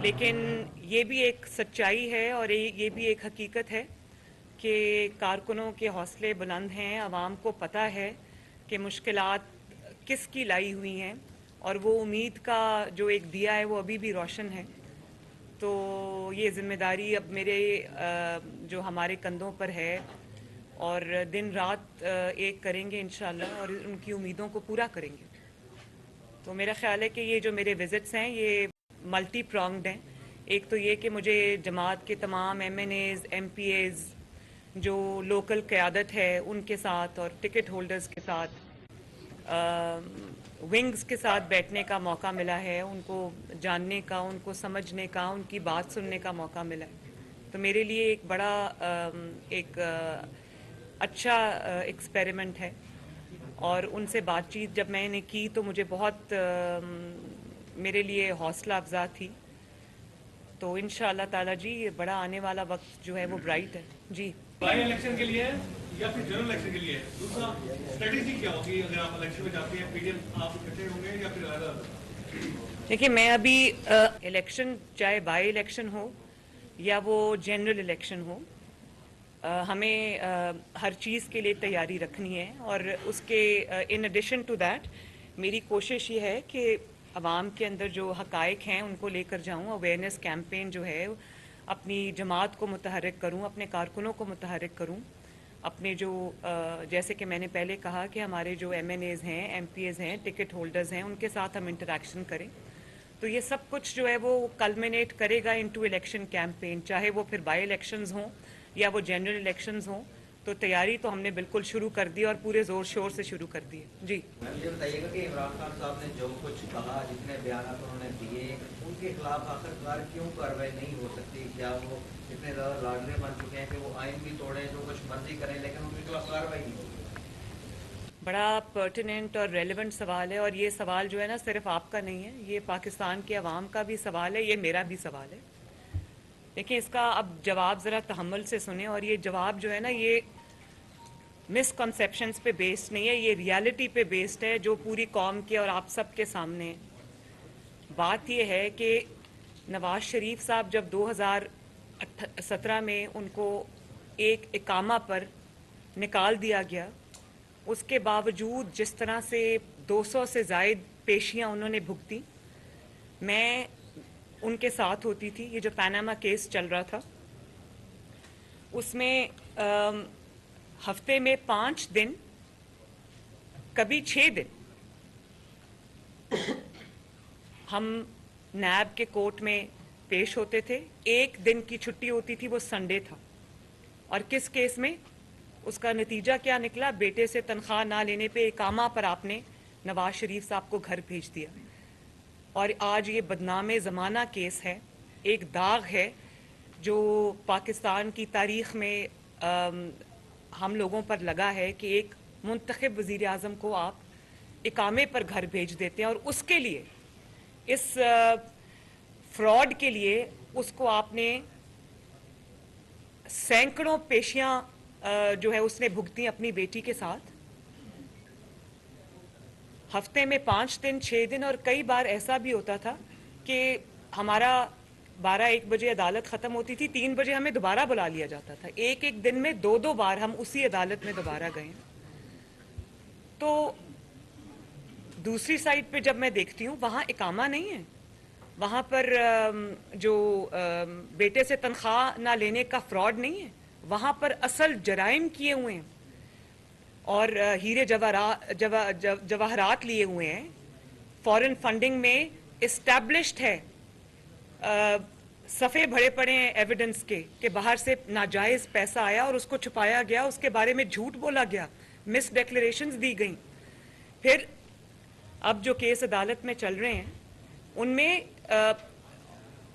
لیکن یہ بھی ایک سچائی ہے اور یہ بھی ایک حقیقت ہے کہ کارکنوں کے حوصلے بلند ہیں. عوام کو پتہ ہے کہ مشکلات کس کی لائی ہوئی ہیں اور وہ امید کا جو ایک دیا ہے وہ ابھی بھی روشن ہے. تو یہ ذمہ داری اب میرے جو ہمارے کندھوں پر ہے اور دن رات ایک کریں گے انشاءاللہ اور ان کی امیدوں کو پورا کریں گے. تو میرا خیال ہے کہ یہ جو میرے وزٹس ہیں یہ ملٹی پرانگڈ ہیں. ایک تو یہ کہ مجھے جماعت کے تمام M N As M P As جو لوکل قیادت ہے ان کے ساتھ اور ٹکٹ ہولڈرز کے ساتھ ونگز کے ساتھ بیٹھنے کا موقع ملا ہے, ان کو جاننے کا, ان کو سمجھنے کا, ان کی بات سننے کا موقع ملا ہے. تو میرے لیے ایک بڑا ایک اچھا ایکسپیریمنٹ ہے اور ان سے بات چیت جب میں نے کی تو مجھے بہت میرے لیے حوصلہ افزا تھی. تو انشاءاللہ تعالی جی یہ بڑا آنے والا وقت جو ہے وہ برائٹ ہے. جی بائی الیکشن کے لیے یا پھر جنرل الیکشن کے لیے دوسرا اسٹریٹجی کیا ہوگی اگر آپ الیکشن میں جاتے ہیں؟ پی ڈی ایم آپ اکٹھے ہوں گے یا پھر علیحدہ؟ دیکھیے میں ابھی الیکشن چاہے بائی الیکشن ہو یا وہ جنرل الیکشن ہو ہمیں ہر چیز کے لیے تیاری رکھنی ہے اور اس کے ان ایڈیشن ٹو دیٹ میری کوشش یہ ہے کہ عوام کے اندر جو حقائق ہیں ان کو لے کر جاؤں. اویئرنیس کیمپین جو ہے اپنی جماعت کو متحرک کروں, اپنے کارکنوں کو متحرک کروں, اپنے جو جیسے کہ میں نے پہلے کہا کہ ہمارے جو ایم این ایز ہیں, ایم پی ایز ہیں, ٹکٹ ہولڈرز ہیں, ان کے ساتھ ہم انٹریکشن کریں. تو یہ سب کچھ جو ہے وہ کلمینیٹ کرے گا انٹو الیکشن کیمپین, چاہے وہ پھر بائی الیکشنز ہوں یا وہ جنرل الیکشنز ہوں. تو تیاری تو ہم نے بالکل شروع کر دی اور پورے زور شور سے شروع کر دی ہے. جی یہ بتائیے گا کہ عمران خان صاحب نے جو کچھ کہا, جتنے بیانات انہوں نے دیے, ان کے خلاف آخرکار کیوں کارروائی نہیں ہو سکتی؟ کیا وہ اتنے زیادہ لاڈلے بن چکے ہیں کہ وہ آئین بھی توڑیں, جو کچھ مرضی کریں, لیکن ان کے خلاف کارروائی نہیں ہوگی؟ بڑا پرٹیننٹ اور ریلیونٹ سوال ہے اور یہ سوال جو ہے نا صرف آپ کا نہیں ہے, یہ پاکستان کے عوام کا بھی سوال ہے, یہ میرا بھی سوال ہے. دیکھیں اس کا اب جواب ذرا تحمل سے سنیں, اور یہ جواب جو ہے نا یہ مس کنسیپشنز پہ بیسڈ نہیں ہے, یہ ریالٹی پہ بیسڈ ہے جو پوری قوم کے اور آپ سب کے سامنے ہے. بات یہ ہے کہ نواز شریف صاحب جب 2017 میں ان کو ایک اقامہ پر نکال دیا گیا, اس کے باوجود جس طرح سے 200 سے زائد پیشیاں انہوں نے بھگتیں, میں ان کے ساتھ ہوتی تھی. یہ جو پاناما کیس چل رہا تھا اس میں ہفتے میں 5 دن, کبھی 6 دن ہم نیب کے کورٹ میں پیش ہوتے تھے. ایک دن کی چھٹی ہوتی تھی, وہ سنڈے تھا. اور کس کیس میں؟ اس کا نتیجہ کیا نکلا؟ بیٹے سے تنخواہ نہ لینے پہ اقامہ پر آپ نے نواز شریف صاحب کو گھر بھیج دیا. اور آج یہ بدنام زمانہ کیس ہے, ایک داغ ہے جو پاکستان کی تاریخ میں ہم لوگوں پر لگا ہے کہ ایک منتخب وزیر اعظم کو آپ اقامے پر گھر بھیج دیتے ہیں, اور اس کے لیے, اس فراڈ کے لیے اس کو آپ نے سینکڑوں پیشیاں جو ہے اس نے بھگتی اپنی بیٹی کے ساتھ. ہفتے میں 5 دن 6 دن, اور کئی بار ایسا بھی ہوتا تھا کہ ہمارا 12-1 بجے عدالت ختم ہوتی تھی, 3 بجے ہمیں دوبارہ بلا لیا جاتا تھا. ایک دن میں 2 بار ہم اسی عدالت میں دوبارہ گئے. تو دوسری سائڈ پہ جب میں دیکھتی ہوں وہاں اقامہ نہیں ہے, وہاں پر جو بیٹے سے تنخواہ نہ لینے کا فراڈ نہیں ہے, وہاں پر اصل جرائم کیے ہوئے ہیں اور ہیرے جواہرات لیے ہوئے ہیں. فورن فنڈنگ میں اسٹیبلشڈ ہے, صفحے بھرے پڑے ہیں ایویڈنس کے کہ باہر سے ناجائز پیسہ آیا اور اس کو چھپایا گیا, اس کے بارے میں جھوٹ بولا گیا, مس ڈیکلیریشنز دی گئیں. پھر اب جو کیس عدالت میں چل رہے ہیں ان میں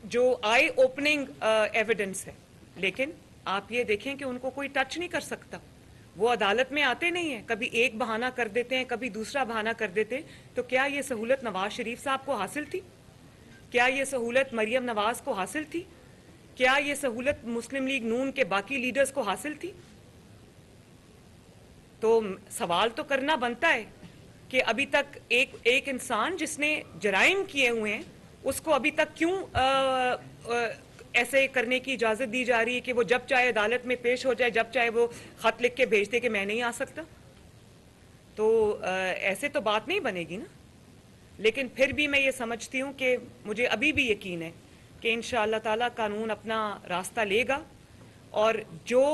جو آئی اوپننگ ایویڈنس ہے, لیکن آپ یہ دیکھیں کہ ان کو کوئی ٹچ نہیں کر سکتا. وہ عدالت میں آتے نہیں ہیں, کبھی ایک بہانہ کر دیتے ہیں, کبھی دوسرا بہانہ کر دیتے ہیں. تو کیا یہ سہولت نواز شریف صاحب کو حاصل تھی؟ کیا یہ سہولت مریم نواز کو حاصل تھی؟ کیا یہ سہولت مسلم لیگ نون کے باقی لیڈرز کو حاصل تھی؟ تو سوال تو کرنا بنتا ہے کہ ابھی تک ایک انسان جس نے جرائم کیے ہوئے ہیں اس کو ابھی تک کیوں ایسے کرنے کی اجازت دی جا رہی ہے کہ وہ جب چاہے عدالت میں پیش ہو جائے, جب چاہے وہ خط لکھ کے بھیج دے کہ میں نہیں آ سکتا؟ تو ایسے تو بات نہیں بنے گی نا. لیکن پھر بھی میں یہ سمجھتی ہوں کہ مجھے ابھی بھی یقین ہے کہ انشاءاللہ تعالیٰ قانون اپنا راستہ لے گا, اور جو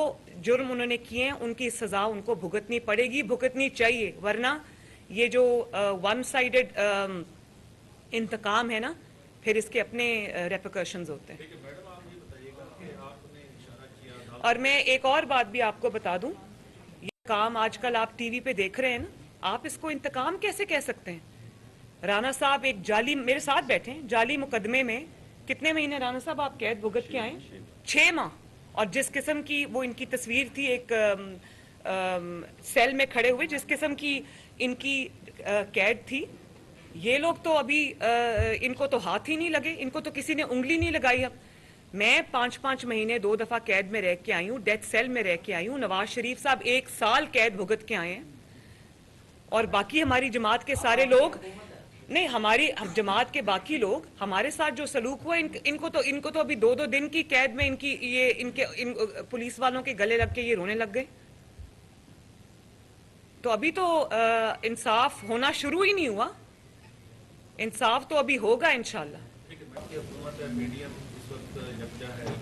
جرم انہوں نے کیے ہیں ان کی سزا ان کو بھگتنی پڑے گی, بھگتنی چاہیے, ورنہ یہ جو ون سائیڈڈ انتقام ہے نا, پھر اس کے اپنے ریپیکشنز ہوتے ہیں. میڈم آپ یہ بتائیے گا کہ آپ نے اشارہ کیا, اور میں ایک اور بات بھی آپ کو بتا دوں, یہ کام آج کل آپ ٹی وی پہ دیکھ رہے ہیں نا, آپ اس کو انتقام کیسے کہہ سکتے ہیں؟ رانا صاحب ایک جعلی, میرے ساتھ بیٹھے ہیں, جعلی مقدمے میں کتنے مہینے رانا صاحب آپ قید بھگت کے آئے؟ 6 ماہ. اور جس قسم کی وہ ان کی تصویر تھی ایک سیل میں کھڑے ہوئے, جس قسم کی ان کی قید تھی, یہ لوگ تو ابھی ان کو تو ہاتھ ہی نہیں لگے, ان کو تو کسی نے انگلی نہیں لگائی. اب میں 5 مہینے 2 دفعہ قید میں رہ کے آئی ہوں, ڈیتھ سیل میں رہ کے آئی ہوں. نواز شریف صاحب 1 سال قید بھگت کے آئے ہیں, اور باقی ہماری جماعت کے سارے لوگ نہیں, ہماری جماعت کے باقی لوگ ہمارے ساتھ جو سلوک ہوا, ان کو تو ابھی 2 دن کی قید میں ان کے پولیس والوں کے گلے لگ کے یہ رونے لگ گئے. تو ابھی تو انصاف ہونا شروع ہی نہیں ہوا, انصاف تو ابھی ہوگا انشاءاللہ. کی حکومت ہے, میڈیم اس وقت یکجا ہے,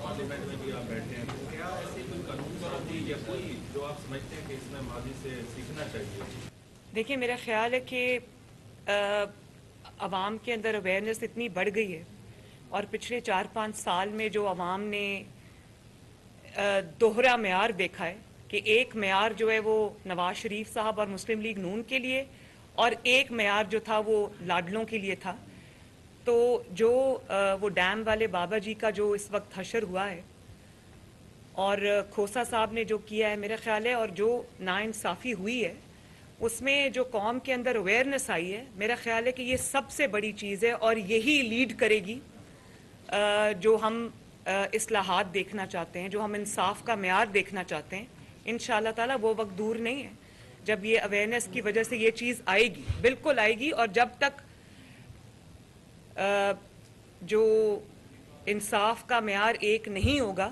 پارلیمنٹ میں بھی آپ بیٹھے ہیں, تو کیا ایسی کوئی قانون سازی یا کوئی جو آپ سمجھتے ہیں کہ اس میں ماضی سے سیکھنا چاہیے؟ دیکھیں, میرا خیال ہے کہ عوام کے اندر اویئرنیس اتنی بڑھ گئی ہے, اور پچھلے 4-5 سال میں جو عوام نے دوہرا معیار دیکھا ہے کہ ایک معیار جو ہے وہ نواز شریف صاحب اور مسلم لیگ نون کے لیے, اور ایک معیار جو تھا وہ لاڈلوں کے لیے تھا. تو جو وہ ڈیم والے بابا جی کا جو اس وقت حشر ہوا ہے, اور کھوسا صاحب نے جو کیا ہے, میرا خیال ہے, اور جو ناانصافی ہوئی ہے, اس میں جو قوم کے اندر اویئرنیس آئی ہے, میرا خیال ہے کہ یہ سب سے بڑی چیز ہے, اور یہی لیڈ کرے گی جو ہم اصلاحات دیکھنا چاہتے ہیں, جو ہم انصاف کا معیار دیکھنا چاہتے ہیں. انشاءاللہ تعالیٰ وہ وقت دور نہیں ہے جب یہ اویئرنیس کی وجہ سے یہ چیز آئے گی, بالکل آئے گی. اور جب تک جو انصاف کا معیار ایک نہیں ہوگا,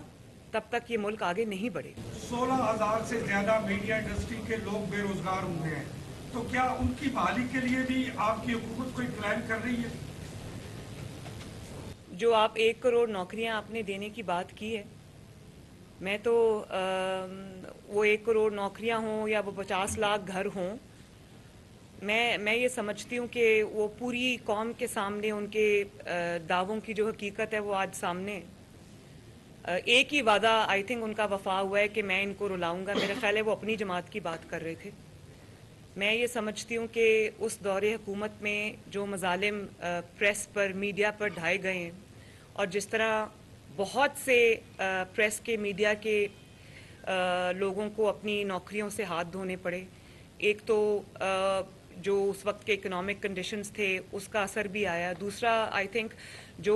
تب تک یہ ملک آگے نہیں بڑھے گا. 16,000 سے زیادہ میڈیا انڈسٹری کے لوگ بے روزگار ہوئے ہیں, تو کیا ان کی بحالی کے لیے بھی آپ کی حکومت کوئی پلان کر رہی ہے؟ جو آپ 1 کروڑ نوکریاں آپ نے دینے کی بات کی ہے, میں تو وہ 1 کروڑ نوکریاں ہوں یا وہ 50 لاکھ گھر ہوں, میں یہ سمجھتی ہوں کہ وہ پوری قوم کے سامنے ان کے دعووں کی جو حقیقت ہے وہ آج سامنے ہے. ایک ہی وعدہ آئی تھنک ان کا وفا ہوا ہے کہ میں ان کو رلاؤں گا. میرا خیال ہے وہ اپنی جماعت کی بات کر رہے تھے. میں یہ سمجھتی ہوں کہ اس دور حکومت میں جو مظالم پریس پر, میڈیا پر ڈھائے گئے ہیں, اور جس طرح بہت سے پریس کے, میڈیا کے لوگوں کو اپنی نوکریوں سے ہاتھ دھونے پڑے, ایک تو جو اس وقت کے اکنامک کنڈیشنز تھے اس کا اثر بھی آیا, دوسرا آئی تھنک جو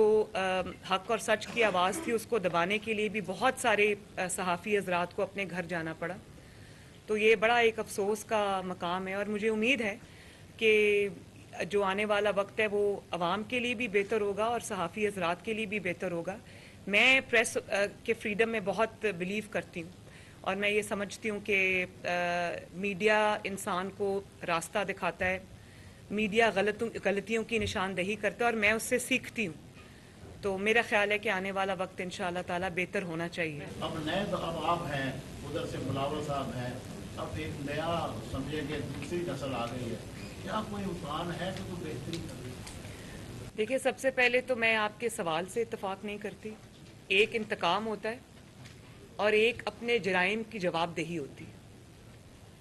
حق اور سچ کی آواز تھی اس کو دبانے کے لیے بھی بہت سارے صحافی حضرات کو اپنے گھر جانا پڑا. تو یہ بڑا ایک افسوس کا مقام ہے, اور مجھے امید ہے کہ جو آنے والا وقت ہے وہ عوام کے لیے بھی بہتر ہوگا اور صحافی حضرات کے لیے بھی بہتر ہوگا. میں پریس کے فریڈم میں بہت بلیو کرتی ہوں, اور میں یہ سمجھتی ہوں کہ میڈیا انسان کو راستہ دکھاتا ہے, میڈیا غلطیوں کی نشاندہی کرتا ہے, اور میں اس سے سیکھتی ہوں. تو میرا خیال ہے کہ آنے والا وقت انشاءاللہ تعالیٰ بہتر ہونا چاہیے. اب نئے اب آپ ہیں, ادھر سے بلاول صاحب ہیں, اب ایک نیا سمجھے کہ دوسری نسل آ گئی ہے, کیا کوئی امکان ہے کہ کوئی بہتری کر رہی ہے؟ دیکھیے, سب سے پہلے تو میں آپ کے سوال سے اتفاق نہیں کرتی. ایک انتقام ہوتا ہے اور ایک اپنے جرائم کی جواب دہی ہوتی ہے.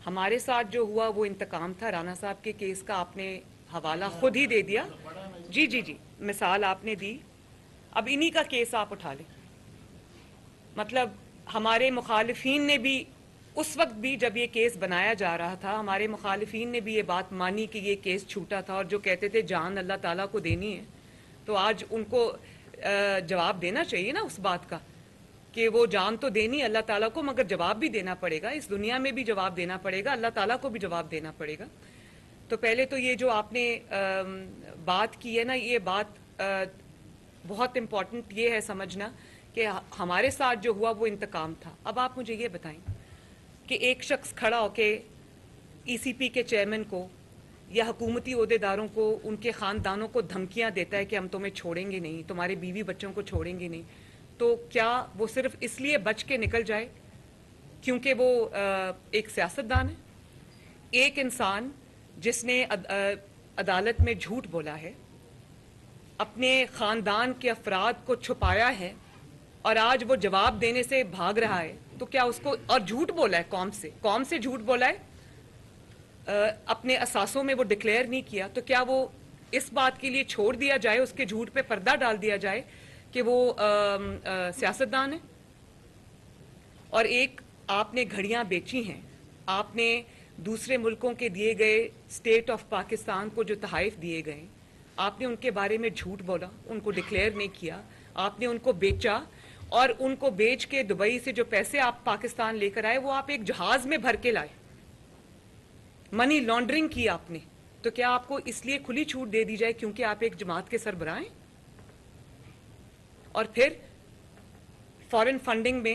ہمارے ساتھ جو ہوا وہ انتقام تھا. رانا صاحب کے کیس کا آپ نے حوالہ خود ہی دے دیا. جی مثال آپ نے دی. اب انہی کا کیس آپ اٹھا لیں. مطلب ہمارے مخالفین نے بھی اس وقت بھی جب یہ کیس بنایا جا رہا تھا, ہمارے مخالفین نے بھی یہ بات مانی کہ یہ کیس چھوٹا تھا, اور جو کہتے تھے جان اللہ تعالیٰ کو دینی ہے, تو آج ان کو جواب دینا چاہیے نا اس بات کا کہ وہ جان تو دینی اللہ تعالیٰ کو, مگر جواب بھی دینا پڑے گا. اس دنیا میں بھی جواب دینا پڑے گا, اللہ تعالیٰ کو بھی جواب دینا پڑے گا. تو پہلے تو یہ جو آپ نے بات کی ہے نا, یہ بات بہت امپورٹنٹ یہ ہے سمجھنا کہ ہمارے ساتھ جو ہوا وہ انتقام تھا. اب آپ مجھے یہ بتائیں کہ ایک شخص کھڑا ہو کے ای سی پی کے چیئرمین کو یا حکومتی عہدیداروں کو ان کے خاندانوں کو دھمکیاں دیتا ہے کہ ہم تمہیں چھوڑیں گے نہیں, تمہارے بیوی بچوں کو چھوڑیں گے نہیں, تو کیا وہ صرف اس لیے بچ کے نکل جائے کیونکہ وہ ایک سیاستدان ہے؟ ایک انسان جس نے عدالت میں جھوٹ بولا ہے, اپنے خاندان کے افراد کو چھپایا ہے اور آج وہ جواب دینے سے بھاگ رہا ہے, تو کیا اس کو, اور جھوٹ بولا ہے قوم سے جھوٹ بولا ہے, اپنے اثاثوں میں وہ ڈکلیئر نہیں کیا, تو کیا وہ اس بات کے لیے چھوڑ دیا جائے, اس کے جھوٹ پہ پردہ ڈال دیا جائے کہ وہ سیاستدان ہے؟ اور ایک آپ نے گھڑیاں بیچی ہیں, آپ نے دوسرے ملکوں کے دیے گئے اسٹیٹ آف پاکستان کو جو تحائف دیے گئے, آپ نے ان کے بارے میں جھوٹ بولا, ان کو ڈکلیئر نہیں کیا, آپ نے ان کو بیچا, اور ان کو بیچ کے دبئی سے جو پیسے آپ پاکستان لے کر آئے وہ آپ ایک جہاز میں بھر کے لائے, منی لانڈرنگ کی آپ نے. تو کیا آپ کو اس لیے کھلی چھوٹ دے دی جائے کیونکہ آپ ایک جماعت کے سربراہ ہیں؟ اور پھر فارن فنڈنگ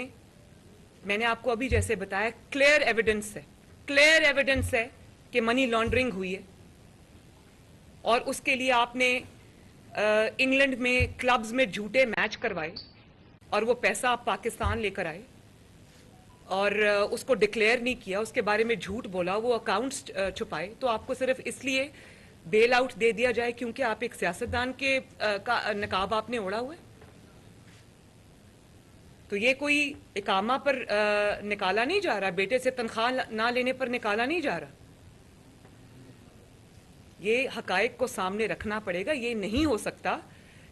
میں نے آپ کو ابھی جیسے بتایا کلیئر ایویڈنس ہے کہ منی لانڈرنگ ہوئی ہے, اور اس کے لیے آپ نے انگلینڈ میں کلبز میں جھوٹے میچ کروائے اور وہ پیسہ آپ پاکستان لے کر آئے اور اس کو ڈکلیئر نہیں کیا, اس کے بارے میں جھوٹ بولا, وہ اکاؤنٹس چھپائے, تو آپ کو صرف اس لیے بیل آؤٹ دے دیا جائے کیونکہ آپ ایک سیاستدان کے کا نقاب آپ نے اوڑھا ہوا ہے؟ تو یہ کوئی اقامہ پر نکالا نہیں جا رہا, بیٹے سے تنخواہ نہ لینے پر نکالا نہیں جا رہا. یہ حقائق کو سامنے رکھنا پڑے گا. یہ نہیں ہو سکتا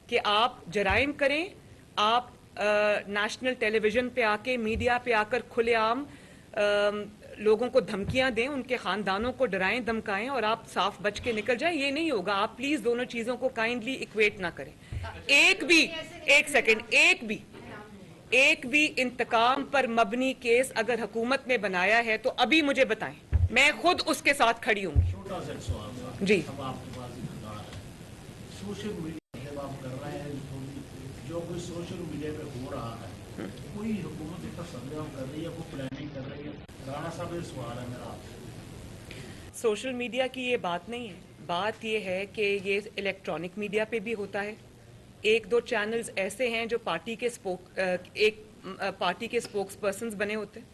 کہ آپ جرائم کریں, آپ نیشنل ٹیلی ویژن پہ آ کے, میڈیا پہ آ کر کھلے عام لوگوں کو دھمکیاں دیں, ان کے خاندانوں کو ڈرائیں دھمکائیں, اور آپ صاف بچ کے نکل جائیں. یہ نہیں ہوگا. آپ پلیز دونوں چیزوں کو کائنڈلی ایکویٹ نہ کریں. ایک بھی انتقام پر مبنی کیس اگر حکومت نے بنایا ہے تو ابھی مجھے بتائیں, میں خود اس کے ساتھ کھڑی ہوں گی. چھوٹا سا ایک سوال تھا. جی. اب آپ کے پاس اقتدار ہے, سوشل میڈیا جب آپ کر رہے ہیں, جو کوئی سوشل میڈیا پہ ہو رہا ہے, کوئی حکومت اس کا سنجام کر رہی ہے, کوئی پلاننگ کر رہی ہے؟ رانا صاحب یہ سوال ہے میرا آپ سے. سوشل میڈیا کی یہ بات نہیں ہے. بات یہ ہے کہ یہ الیکٹرانک میڈیا پہ بھی ہوتا ہے. ایک دو چینلز ایسے ہیں جو پارٹی کے اسپوکس پرسنز بنے ہوتے ہیں,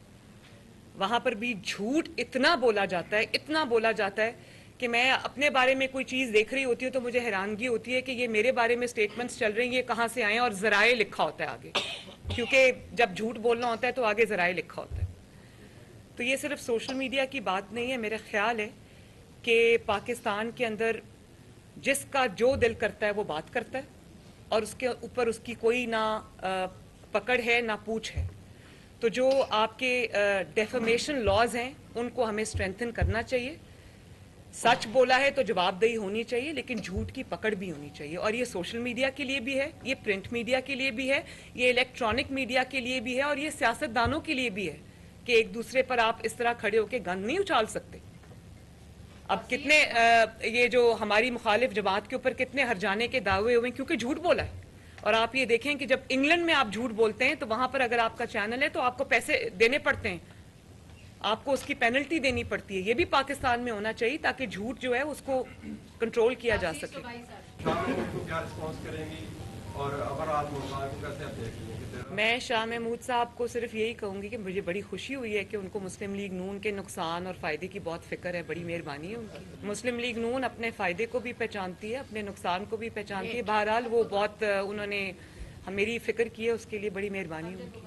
وہاں پر بھی جھوٹ اتنا بولا جاتا ہے کہ میں اپنے بارے میں کوئی چیز دیکھ رہی ہوتی ہوں تو مجھے حیرانگی ہوتی ہے کہ یہ میرے بارے میں سٹیٹمنٹس چل رہی ہیں, یہ کہاں سے آئے ہیں, اور ذرائع لکھا ہوتا ہے آگے, کیونکہ جب جھوٹ بولنا ہوتا ہے تو آگے ذرائع لکھا ہوتا ہے. تو یہ صرف سوشل میڈیا کی بات نہیں ہے. میرا خیال ہے کہ پاکستان کے اندر جس کا جو دل کرتا ہے وہ بات کرتا ہے, اور اس کے اوپر اس کی کوئی نہ پکڑ ہے نہ پوچھ ہے. تو جو آپ کے ڈیفیمیشن لاز ہیں ان کو ہمیں اسٹرینتھن کرنا چاہیے. سچ بولا ہے تو جواب دہی ہونی چاہیے, لیکن جھوٹ کی پکڑ بھی ہونی چاہیے. اور یہ سوشل میڈیا کے لیے بھی ہے, یہ پرنٹ میڈیا کے لیے بھی ہے, یہ الیکٹرانک میڈیا کے لیے بھی ہے, اور یہ سیاستدانوں کے لیے بھی ہے کہ ایک دوسرے پر آپ اس طرح کھڑے ہو کے گند نہیں اچھال سکتے. اب کتنے یہ جو ہماری مخالف جماعت کے اوپر کتنے ہرجانے کے دعوے ہوئے کیونکہ جھوٹ بولا ہے. اور آپ یہ دیکھیں کہ جب انگلینڈ میں آپ جھوٹ بولتے ہیں تو وہاں پر اگر آپ کا چینل ہے تو آپ کو پیسے دینے پڑتے ہیں, آپ کو اس کی پینلٹی دینی پڑتی ہے. یہ بھی پاکستان میں ہونا چاہیے تاکہ جھوٹ جو ہے اس کو کنٹرول کیا جا سکے. کیا رسپانس کریں گی, اور اگر آپ کیسے آپ دیکھ لیں گے؟ میں شاہ محمود صاحب کو صرف یہی کہوں گی کہ مجھے بڑی خوشی ہوئی ہے کہ ان کو مسلم لیگ نون کے نقصان اور فائدے کی بہت فکر ہے. بڑی مہربانی ہے ان کی. مسلم لیگ نون اپنے فائدے کو بھی پہچانتی ہے, اپنے نقصان کو بھی پہچانتی ہے. بہرحال وہ بہت انہوں نے میری فکر کی ہے, اس کے لیے بڑی مہربانی ہے ان کی.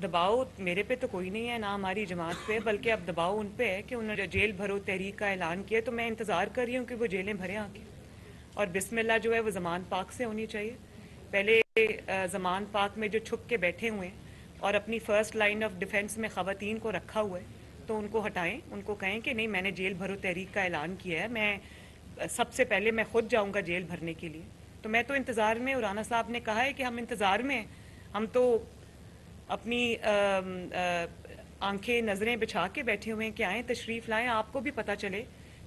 دباؤ میرے پہ تو کوئی نہیں ہے, نہ ہماری جماعت پہ, بلکہ اب دباؤ ان پہ ہے کہ انہوں نے جیل بھرو تحریک کا اعلان کیا, تو میں انتظار کر رہی ہوں کہ وہ جیلیں بھریں آ کے. اور بسم اللہ جو ہے وہ زمان پاک سے ہونی چاہیے. پہلے زمان پاک میں جو چھپ کے بیٹھے ہوئے ہیں اور اپنی فرسٹ لائن آف ڈیفنس میں خواتین کو رکھا ہوا ہے, تو ان کو ہٹائیں, ان کو کہیں کہ نہیں, میں نے جیل بھرو تحریک کا اعلان کیا ہے, میں سب سے پہلے میں خود جاؤں گا جیل بھرنے کے لیے. تو میں تو انتظار میں, رانا صاحب نے کہا ہے کہ ہم انتظار میں, ہم تو اپنی آنکھیں نظریں بچھا کے بیٹھے ہوئے ہیں کہ آئیں, تشریف لائیں, آپ کو بھی پتہ چلے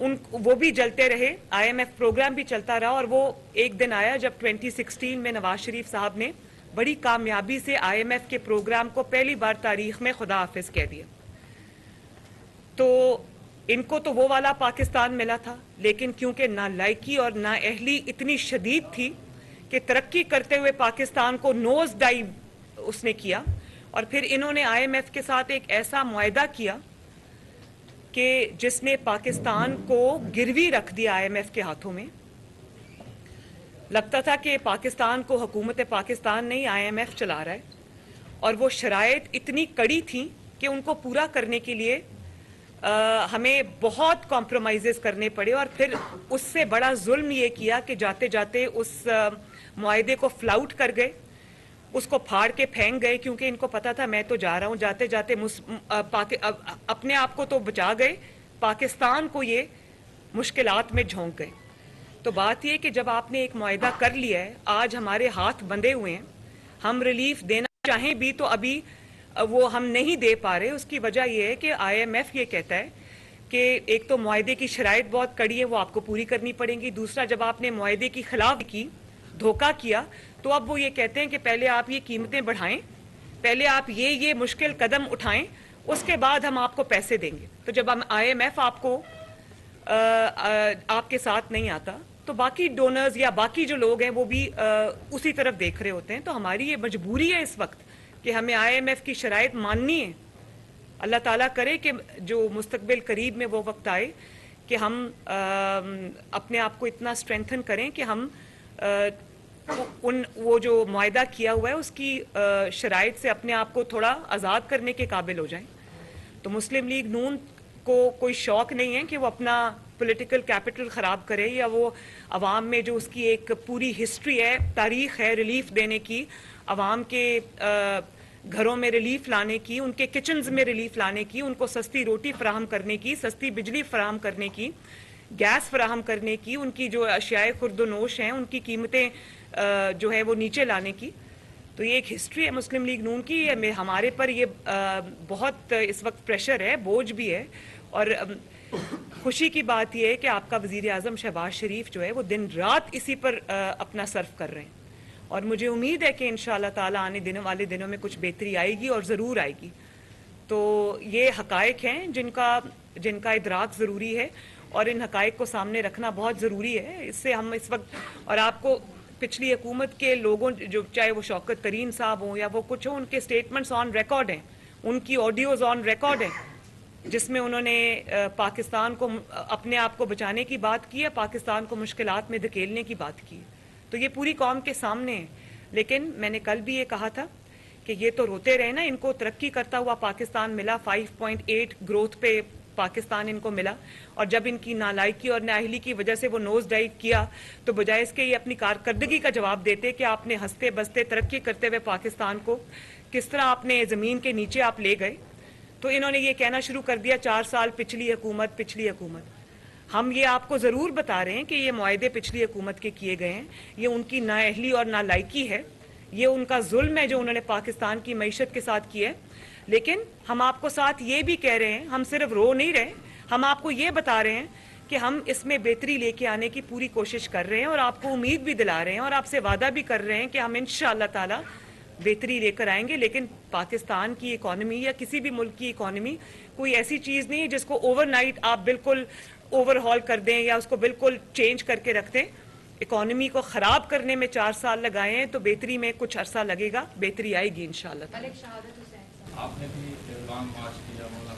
وہ بھی جلتے رہے, IMF پروگرام بھی چلتا رہا, اور وہ ایک دن آیا جب 2016 میں نواز شریف صاحب نے بڑی کامیابی سے IMF کے پروگرام کو پہلی بار تاریخ میں خدا حافظ کہہ دیا. تو ان کو تو وہ والا پاکستان ملا تھا, لیکن کیونکہ نالائکی اور نااہلی اتنی شدید تھی کہ ترقی کرتے ہوئے پاکستان کو نوز ڈائیو اس نے کیا, اور پھر انہوں نے IMF کے ساتھ ایک ایسا معاہدہ کیا کہ جس نے پاکستان کو گروی رکھ دیا IMF کے ہاتھوں میں. لگتا تھا کہ پاکستان کو حکومت پاکستان نہیں IMF چلا رہا ہے, اور وہ شرائط اتنی کڑی تھیں کہ ان کو پورا کرنے کے لیے ہمیں بہت کمپرومائزز کرنے پڑے, اور پھر اس سے بڑا ظلم یہ کیا کہ جاتے جاتے اس معاہدے کو فلاؤٹ کر گئے, اس کو پھاڑ کے پھینک گئے, کیونکہ ان کو پتا تھا میں تو جا رہا ہوں. جاتے جاتے اپنے آپ کو تو بچا گئے, پاکستان کو یہ مشکلات میں جھونک گئے. تو بات یہ کہ جب آپ نے ایک معاہدہ کر لیا ہے, آج ہمارے ہاتھ بندھے ہوئے ہیں, ہم ریلیف دینا چاہیں بھی تو ابھی وہ ہم نہیں دے پا رہے. اس کی وجہ یہ ہے کہ IMF یہ کہتا ہے کہ ایک تو معاہدے کی شرائط بہت کڑی ہے, وہ آپ کو پوری کرنی پڑیں گی. دوسرا, جب آپ نے معاہدے کی خلاف کی, دھوکہ کیا, تو اب وہ یہ کہتے ہیں کہ پہلے آپ یہ قیمتیں بڑھائیں, پہلے آپ یہ مشکل قدم اٹھائیں, اس کے بعد ہم آپ کو پیسے دیں گے. تو جب ہم IMF آپ کے ساتھ نہیں آتا, تو باقی ڈونرز یا باقی جو لوگ ہیں وہ بھی اسی طرف دیکھ رہے ہوتے ہیں. تو ہماری یہ مجبوری ہے اس وقت کہ ہمیں IMF کی شرائط ماننی ہے. اللہ تعالیٰ کرے کہ جو مستقبل قریب میں وہ وقت آئے کہ ہم اپنے آپ کو اتنا اسٹرینتھن کریں کہ ہم وہ جو معاہدہ کیا ہوا ہے اس کی شرائط سے اپنے آپ کو تھوڑا آزاد کرنے کے قابل ہو جائیں. تو مسلم لیگ نون کو کوئی شوق نہیں ہے کہ وہ اپنا پولیٹیکل کیپٹل خراب کرے, یا وہ عوام میں جو اس کی ایک پوری ہسٹری ہے, تاریخ ہے ریلیف دینے کی, عوام کے گھروں میں ریلیف لانے کی, ان کے کچنز میں ریلیف لانے کی, ان کو سستی روٹی فراہم کرنے کی, سستی بجلی فراہم کرنے کی, گیس فراہم کرنے کی, ان کی جو اشیاء خرد و نوش ہیں ان کی قیمتیں جو ہے وہ نیچے لانے کی. تو یہ ایک ہسٹری ہے مسلم لیگ نون کی. ہمارے پر یہ بہت اس وقت پریشر ہے, بوجھ بھی ہے, اور خوشی کی بات یہ ہے کہ آپ کا وزیر اعظم شہباز شریف جو ہے وہ دن رات اسی پر اپنا صرف کر رہے ہیں, اور مجھے امید ہے کہ انشاءاللہ تعالیٰ آنے والے دنوں میں کچھ بہتری آئے گی, اور ضرور آئے گی. تو یہ حقائق ہیں جن کا ادراک ضروری ہے, اور ان حقائق کو سامنے رکھنا بہت ضروری ہے. اس سے ہم اس وقت, اور آپ کو پچھلی حکومت کے لوگوں, جو چاہے وہ شوکت ترین صاحب ہوں یا وہ کچھ ہوں, ان کے سٹیٹمنٹس آن ریکارڈ ہیں, ان کی آڈیوز آن ریکارڈ ہیں, جس میں انہوں نے پاکستان کو اپنے آپ کو بچانے کی بات کی ہے, پاکستان کو مشکلات میں دھکیلنے کی بات کی ہے. تو یہ پوری قوم کے سامنے ہے. لیکن میں نے کل بھی یہ کہا تھا کہ یہ تو روتے رہے نا, ان کو ترقی کرتا ہوا پاکستان ملا, 5.8 گروتھ پہ پاکستان ان کو ملا, اور جب ان کی نالائکی اور نااہلی کی وجہ سے وہ نوز ڈائیو کیا, تو بجائے اس کے یہ اپنی کارکردگی کا جواب دیتے کہ آپ نے ہنستے بستے ترقی کرتے ہوئے پاکستان کو کس طرح آپ نے زمین کے نیچے آپ لے گئے, تو انہوں نے یہ کہنا شروع کر دیا 4 سال پچھلی حکومت. ہم یہ آپ کو ضرور بتا رہے ہیں کہ یہ معاہدے پچھلی حکومت کے کیے گئے ہیں, یہ ان کی نااہلی اور نالائکی ہے, یہ ان کا ظلم ہے جو انہوں نے پاکستان کی معیشت کے ساتھ کیا ہے. لیکن ہم آپ کو ساتھ یہ بھی کہہ رہے ہیں, ہم صرف رو نہیں رہے, ہم آپ کو یہ بتا رہے ہیں کہ ہم اس میں بہتری لے کے آنے کی پوری کوشش کر رہے ہیں, اور آپ کو امید بھی دلا رہے ہیں, اور آپ سے وعدہ بھی کر رہے ہیں کہ ہم انشاءاللہ تعالی بہتری لے کر آئیں گے. لیکن پاکستان کی اکانومی یا کسی بھی ملک کی اکانومی کوئی ایسی چیز نہیں ہے جس کو اوور نائٹ آپ بالکل اوور ہال کر دیں یا اس کو بالکل چینج کر کے رکھ دیں. اکانومی کو خراب کرنے میں 4 سال لگائے ہیں, تو بہتری میں کچھ عرصہ لگے گا, بہتری آئے گی انشاءاللہ. آپ نے بھی لانگ مارچ کیا,